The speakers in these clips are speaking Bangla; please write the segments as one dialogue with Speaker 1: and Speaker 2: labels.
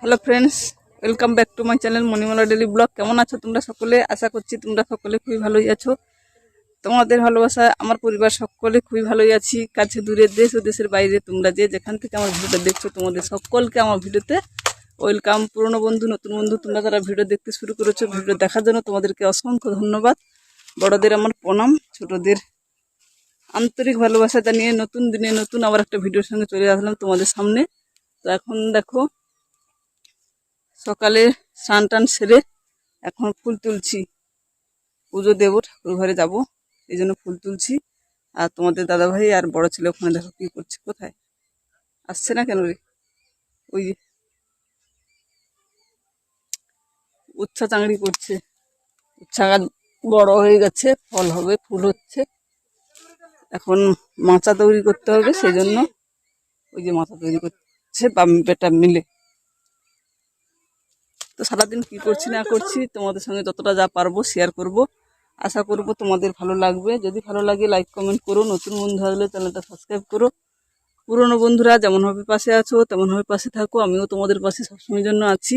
Speaker 1: Hello friends, welcome back to my channel Manimala daily blog. কেমন আছো তোমরা সকলে? আশা করছি তোমরা সকলে খুবই ভালোই আছো। তোমাদের ভালোবাসা আমার পরিবার সকলে খুবই ভালোই আছি। কাছে দূরে, দেশ ও দেশের বাইরে তোমরা যে যেখান থেকে আমার ভিডিওটা দেখছো, তোমাদের সকলকে আমার ভিডিওতে ওয়েলকাম। পুরনো বন্ধু, নতুন বন্ধু, তোমরা যারা ভিডিও দেখতে শুরু করেছো, ভিডিও দেখার জন্য তোমাদেরকে অসংখ্য ধন্যবাদ। বড়দের আমার প্রণাম, ছোটদের আন্তরিক ভালোবাসা জানিয়ে নতুন দিনে নতুন আবার একটা ভিডিওর সঙ্গে চলে আসলাম তোমাদের সামনে। তো এখন দেখো, সকালে স্নান টান সেরে এখন ফুল তুলছি। পুজো দেবো, ঠাকুর ঘরে যাবো, এই জন্য ফুল তুলছি। আর তোমাদের দাদাভাই আর বড় ছেলে ওখানে দেখো কি করছে। কোথায় আসছে না কেন রে? ওই যে উচ্ছা চাংড়ি করছে। উচ্ছা গাছ বড় হয়ে গেছে, ফল হবে, ফুল হচ্ছে। এখন মাচা তৈরি করতে হবে, সেই জন্য ওই যে মাচা তৈরি করছে বেটা মিলে। তো সারাদিন কি করছি না করছি তোমাদের সঙ্গে যতটা যা পারবো শেয়ার করব। আশা করব তোমাদের ভালো লাগবে। যদি ভালো লাগে লাইক কমেন্ট করো, নতুন বন্ধু আসলে চ্যানেলটা সাবস্ক্রাইব করো। পুরনো বন্ধুরা যেমনভাবে পাশে আছো তেমনভাবে পাশে থাকো, আমিও তোমাদের পাশে সবসময়ের জন্য আছি।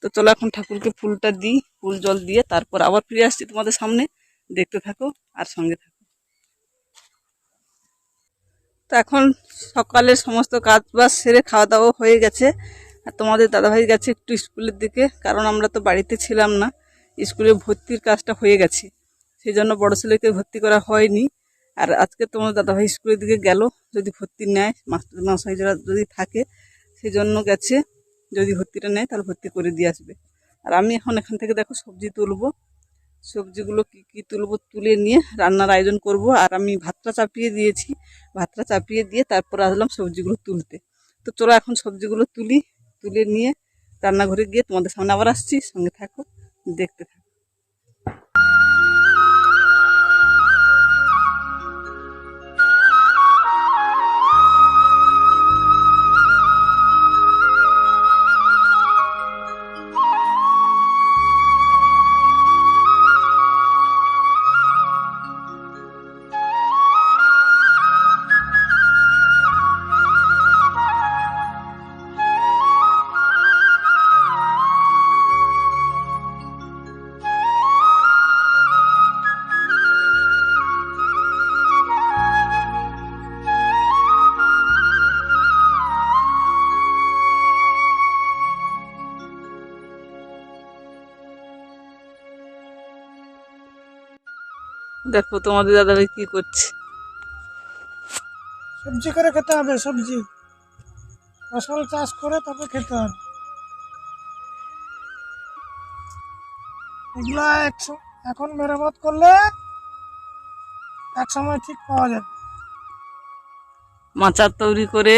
Speaker 1: তো চলো এখন ঠাকুরকে ফুলটা দিই, ফুল জল দিয়ে তারপর আবার ফিরে আসছি তোমাদের সামনে। দেখতে থাকো আর সঙ্গে থাকো। তো এখন সকালের সমস্ত কাজ বাজ সেরে খাওয়া দাওয়া হয়ে গেছে। আর তোমাদের দাদাভাই গেছে একটু স্কুলের দিকে, কারণ আমরা তো বাড়িতে ছিলাম না। স্কুলে ভর্তির কাজটা হয়ে গেছে, সেই জন্য বড় ছেলেকে ভর্তি করা হয়নি। আর আজকে তোমার দাদাভাই স্কুলের দিকে গেল, যদি ভর্তি নেয়, মাস্টার মশাই যারা যদি থাকে, সেই জন্য গেছে। যদি ভর্তিটা নেয় তাহলে ভর্তি করে দিয়ে আসবে। আর আমি এখন এখান থেকে দেখো সবজি তুলবো। সবজিগুলো কি কি তুলবো, তুলে নিয়ে রান্নার আয়োজন করব। আর আমি ভাতটা চাপিয়ে দিয়েছি, ভাতটা চাপিয়ে দিয়ে তারপর আসলাম সবজিগুলো তুলতে। তো চলো এখন সবজিগুলো তুলি, তুলে নিয়ে রান্নাঘরে গিয়ে তোমাদের সামনে আবার আসছি। সঙ্গে থাকো, দেখতে থাকো। দেখো তোমাদের দাদাভাই কি করছে।
Speaker 2: সবজি করে খেতে হবে, সবজি ফসল চাষ করে তারপর খেতে হবে। এগুলা এখন মেরামত করলে এক সময় ঠিক পাওয়া যাবে।
Speaker 1: মাচার তৈরি করে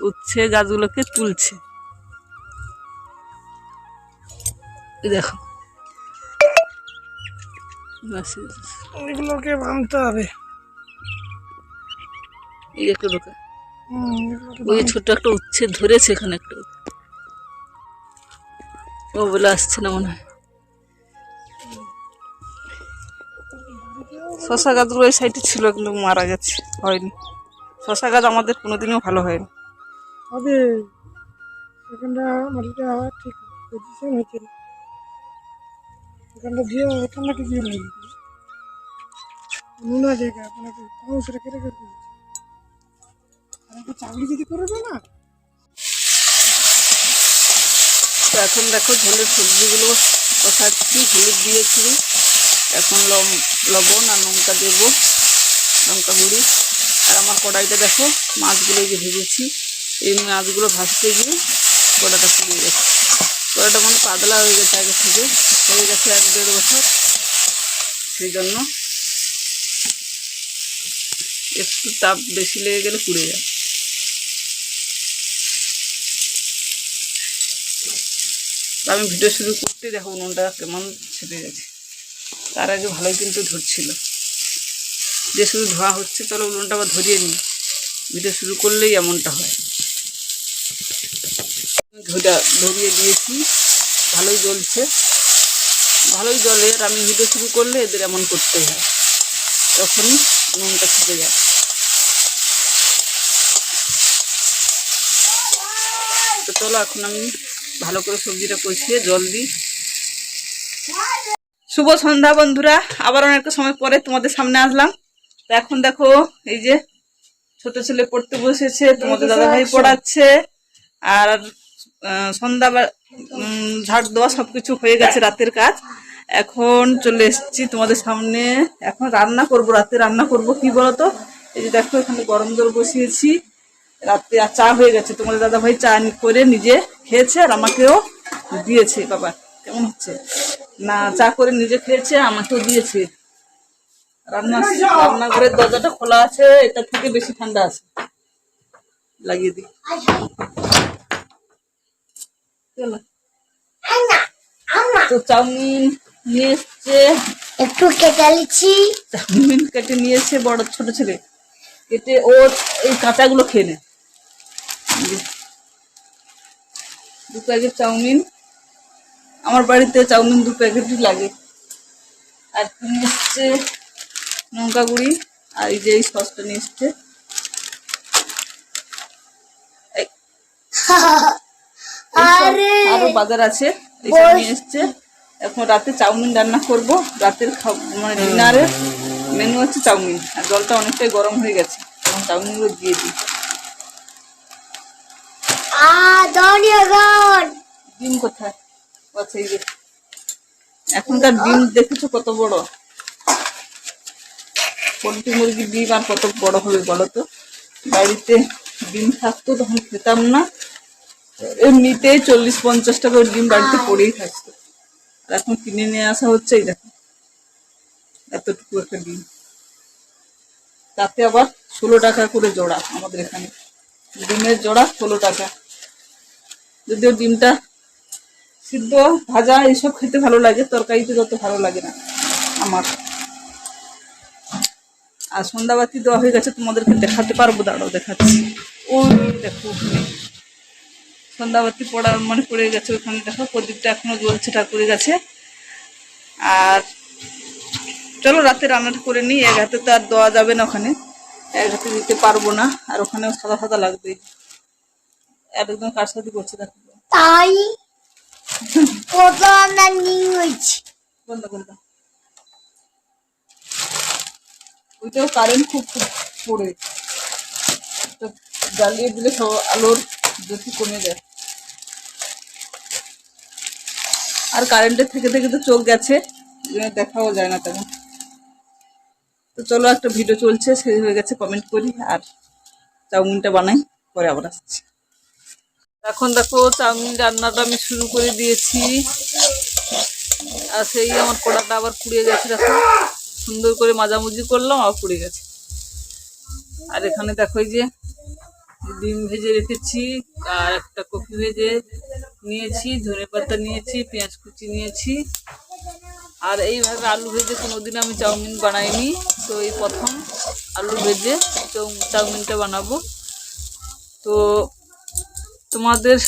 Speaker 1: উচ্ছে গাছগুলোকে তুলছে। এই দেখো,
Speaker 2: এগুলোকে বাঁধতে হবে।
Speaker 1: এই একটা ঢোকা,
Speaker 2: এগুলোকে
Speaker 1: ওই ছোট্ট একটা উচ্ছে ধরেছে এখানে একটা। ও বলে আসছে না মনে হয়। শশা গাছগুলো ওই সাইডে ছিল, কিন্তু মারা গেছে, হয়নি। শশা গাছ আমাদের কোনোদিনও ভালো হয়নি।
Speaker 2: হবে। এখানটা মাটিটা ঠিক পজিশন হয়েছে। এখানটা দিয়ে এখানটাকে দিয়ে নেবে নোনা জায়গা, আপনাকে সেটা কেটে কেটে আর একটা চাকরি যদি করে দেয় না।
Speaker 1: তো এখন দেখো ঝোলের সবজিগুলো কষাচ্ছি, হলুদ দিয়েছি, এখন লবণ আর লঙ্কা দেবো, লঙ্কা গুঁড়ি। আর আমার কড়াইটা দেখো, মাছগুলো যে ভেজেছি, এই মাছগুলো ভাজতে গিয়ে কড়াটা ফুলিয়ে গেছে। কড়াটা মানে পাতলা হয়ে গেছে, আগে থেকে হয়ে গেছে 1-1.5 বছর, সেই জন্য একটু তাপ বেশি লেগে গেলে পুড়ে যায়। আমি ভিডিও শুরু করতে দেখো উনুনটা কেমন ছেপে গেছে। তার আগে ভালোই কিন্তু ধরছিল, যে শুধু ধোয়া হচ্ছে, তাহলে উনুনটা আবার ধরিয়ে নিই। ভিডিও শুরু করলেই এমনটা হয়। ধরিয়ে দিয়েছি, ভালোই জ্বলছে, ভালোই জ্বলে। আর আমি ভিডিও শুরু করলে এদের এমন করতেই হয়, তখনই উনুনটা ছেপে যায়। তো চলো এখন আমি ভালো করে সবজিটা কষিয়ে জল দিই। শুভ সন্ধ্যা বন্ধুরা, আবার অনেকটা সময় পরে তোমাদের সামনে আসলাম। তো এখন দেখো এই যে ছোট ছেলে পড়তে বসেছে, তোমাদের দাদা ভাই পড়াচ্ছে, আর সন্ধ্যা ঝাড় দেওয়া সবকিছু হয়ে গেছে, রাতের কাজ। এখন চলে এসেছি তোমাদের সামনে, এখন রান্না করব, রাতে রান্না করব কি বলতো, এই যে দেখো এখানে গরম জল বসিয়েছি, রাতে আর চা হয়ে গেছে, তোমাদের দাদা ভাই চা করে নিজে খেয়েছে আর আমাকেও দিয়েছে। বাবা কেমন হচ্ছে না, চা করে নিজে খেয়েছে আমাকেও দিয়েছে। রান্নাঘরের দরজাটা খোলা আছে, এটা থেকে বেশি ঠান্ডা আছে, লাগিয়ে দিই। চলো, তো চাউমিন নিয়ে এসছে,
Speaker 3: একটু কেটে নিচ্ছি।
Speaker 1: চাউমিন কেটে নিয়েছে বড় ছোট ছেলে, কেটে ওর এই কাঁচাগুলো খেয়ে নে। 2 প্যাকেট চাউমিন, আমার বাড়িতে চাউমিন 2 প্যাকেটই লাগে। আর নিয়ে এসছে লঙ্কা গুঁড়ি, আর এই যে এই সসটা নিয়ে এসছে। আরো বাজার আছে, এইসব নিয়ে এসছে। এখন রাতে চাউমিন রান্না করব, রাতের মানে ডিনারের মেনু হচ্ছে চাউমিন। আর জলটা অনেকটাই গরম হয়ে গেছে, এখন চাউমিনগুলো দিয়ে দিই। ডিম কোথায়? আচ্ছা এই যে, এখনকার ডিম দেখেছো কত বড়, পোল্ট্রি মুরগির ডিম আর কত বড় হবে বলো তো। বাড়িতে ডিম থাকতো তখন খেতাম না, এমনিতে 40-50 টাকা ডিম বাড়িতে পড়েই থাকতো, আর এখন কিনে নিয়ে আসা হচ্ছে। এই দেখো এতটুকু একটা ডিম, তাতে আবার 16 টাকা করে জোড়া। আমাদের এখানে ডিমের জোড়া 16 টাকা। যদিও ডিমটা সিদ্ধ ভাজা এইসব খেতে ভালো লাগে, তরকারিতে যত ভালো লাগে না আমার। আর সন্ধ্যাবাতি দেওয়া হয়ে গেছে, তোমাদেরকে দেখাতে পারবো, দাঁড়াও দেখাচ্ছি। ওই দেখো সন্ধ্যাবাতি পড়ে গেছে ওখানে, দেখো প্রদীপটা এখনো জ্বলছে ঠাকুরের কাছে। আর চলো রাতে রান্নাটা করে নিই, এক হাতে তো আর দেওয়া যাবে না, ওখানে এক হাতে দিতে পারবো না, আর ওখানেও সাদা সাদা লাগবে। আর একদম কার সাথে করছে দেখো,
Speaker 3: তাই কত আমরা নিয়ে হয়েছি।
Speaker 1: কোনটা কোনটা, ওইটাও কারেন্ট খুব পড়ে, তো জ্বালিয়ে দিলে সব আলোর জ্যোতি কমে যায়। আর কারেন্টের থেকে থেকে তো চোখ গেছে, দেখাও যায় না তেমন। তো চলো একটা ভিডিও চলছে, শেষ হয়ে গেছে, কমেন্ট করি আর চাউমিনটা বানাই, পরে আবার আসছি। এখন দেখো চাউমিন রান্নাটা আমি শুরু করে দিয়েছি, আর সেই আমার কড়াটা আবার পুড়ে গেছে। দেখো সুন্দর করে মাজামুজি করলাম, আবার পুড়ে গেছে। আর এখানে দেখো এই যে ডিম ভেজে রেখেছি, আর একটা কপি ভেজে নিয়েছি, ধনেপাতা নিয়েছি, পেঁয়াজ কুচি নিয়েছি। আর এইভাবে আলু ভেজে কোনোদিন আমি চাউমিন বানাইনি, তো এই প্রথম আলু ভেজে চাউমিনটা বানাবো। তো তোমাদের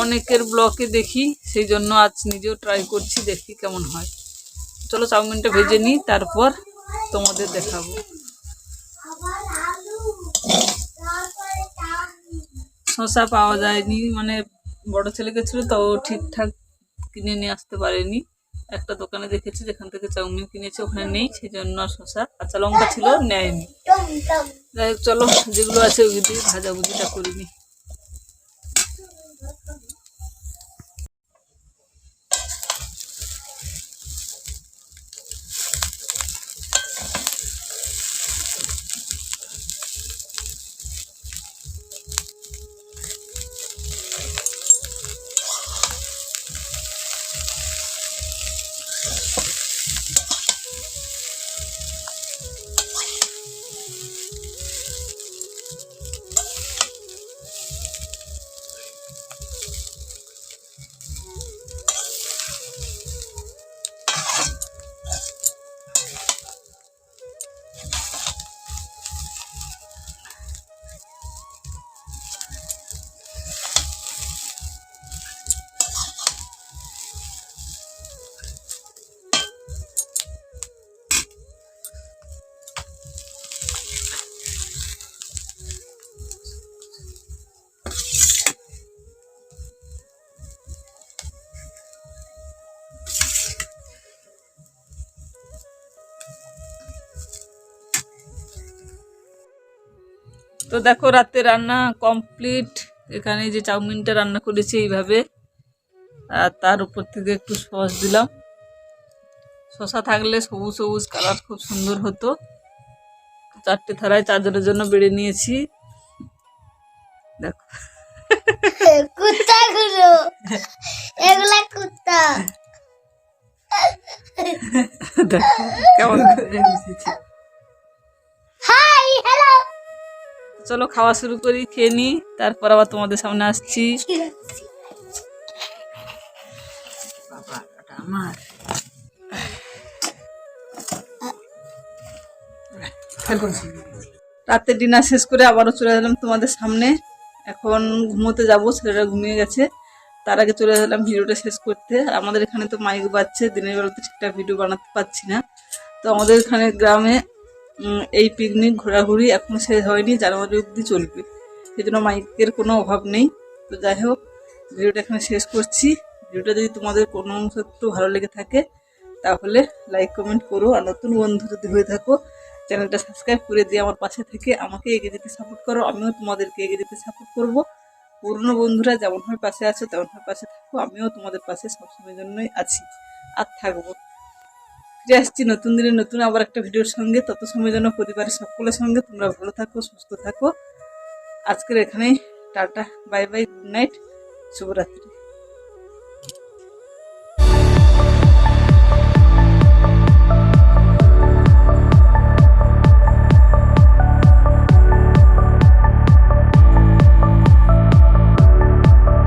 Speaker 1: অনেকের ব্লগে দেখি, সেই জন্য আজ নিজেও ট্রাই করছি, দেখি কেমন হয়। চলো চাউমিনটা ভেজে নিই, তারপর তোমাদের দেখাবো। শসা পাওয়া যায়নি, মানে বড় ছেলে গেছিল তো ঠিকঠাক কিনে নিয়ে আসতে পারেনি। একটা দোকানে দেখেছি যেখান থেকে চাউমিন কিনেছি, ওখানে নেই, সেই জন্য শসা কাঁচা লঙ্কা ছিল নেয়নি। যাই হোক চলো যেগুলো আছে ওই দিয়ে ভাজাভুজিটা করিনি। তো দেখো রাতে রান্না কমপ্লিট। এখানে যে চাউমিনটা রান্না করেছি এইভাবে, আর তার উপর থেকে একটু সস দিলাম। শসা থাকলে সবুজ সবুজ কালার খুব সুন্দর হতো। 4টে থালায় 4 জনের জন্য বেড়ে নিয়েছি। দেখো
Speaker 3: কুত্তা গুলো এগুলা কুত্তা।
Speaker 1: দেখো কেমন করে মিশিয়েছি।
Speaker 3: Hi hello.
Speaker 1: চলো খাওয়া শুরু করি, খেয়ে নিই, তারপর আবার তোমাদের সামনে আসছি। বাবা ওটা আমার। রাতে ডিনার শেষ করে আবারও চলে এলাম তোমাদের সামনে। এখন ঘুমোতে যাব, ছেলেরা ঘুমিয়ে গেছে। তার আগে চলে এলাম ভিডিওটা শেষ করতে। আর আমাদের এখানে তো মাইক বাজছে, দিনের বেলাতে ঠিকঠাক ভিডিও বানাতে পারছি না। তো আমাদের এখানে গ্রামে এই পিকনিক ঘোরাঘুরি এখনো শেষ হয়নি, জানুয়ারি অবধি চলবে। সেই জন্য মাইকের কোনো অভাব নেই। তো যাই হোক, ভিডিওটা এখানে শেষ করছি। ভিডিওটা যদি তোমাদের কোনো অংশ একটু ভালো লেগে থাকে তাহলে লাইক কমেন্ট করো। আর নতুন বন্ধু যদি হয়ে থাকো চ্যানেলটা সাবস্ক্রাইব করে দিয়ে আমার পাশে থেকে আমাকে এগিয়ে যেতে সাপোর্ট করো, আমিও তোমাদেরকে এগিয়ে যেতে সাপোর্ট করব। পুরনো বন্ধুরা যেমনভাবে পাশে আছো তেমনভাবে পাশে থাকো, আমিও তোমাদের পাশে সবসময়ের জন্যই আছি আর থাকবো। ফিরে আসছি নতুন দিনে নতুন আবার একটা ভিডিওর সঙ্গে। তত সময়ের জন্য পরিবারের সকলের সঙ্গে তোমরা ভালো থাকো, সুস্থ থাকো। আজকের এখানেই tata, bye bye, good night, শুভরাত্রি।